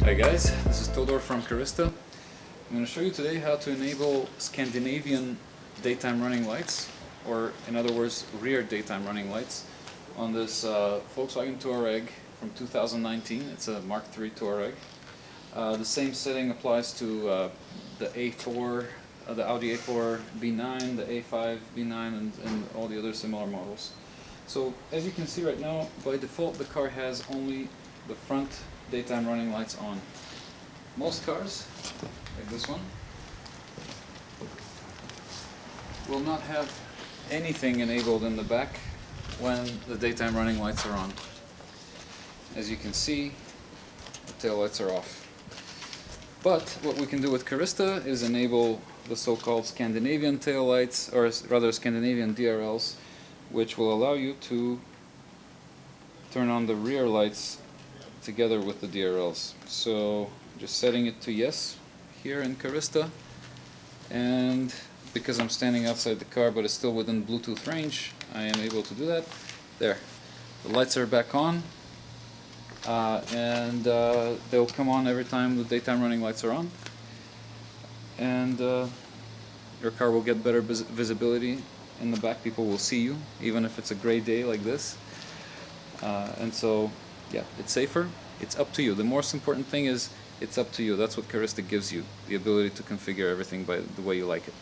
Hi guys, this is Todor from Carista. I'm going to show you today how to enable Scandinavian daytime running lights, or in other words, rear daytime running lights on this Volkswagen Touareg from 2019. It's a Mark III Touareg. The same setting applies to the A4, the Audi A4 B9, the A5 B9, and all the other similar models. So as you can see right now, by default the car has only the front daytime running lights on. Most cars, like this one, will not have anything enabled in the back when the daytime running lights are on. As you can see, the tail lights are off. But what we can do with Carista is enable the so-called Scandinavian tail lights, or rather Scandinavian DRLs, which will allow you to turn on the rear lights together with the DRLs. So just setting it to yes here in Carista, and because I'm standing outside the car but it's still within Bluetooth range, I am able to do that. There, the lights are back on, and they'll come on every time the daytime running lights are on, and your car will get better visibility in the back. People will see you even if it's a gray day like this, and so yeah, it's safer. It's up to you. The most important thing is it's up to you. That's what Carista gives you, the ability to configure everything by the way you like it.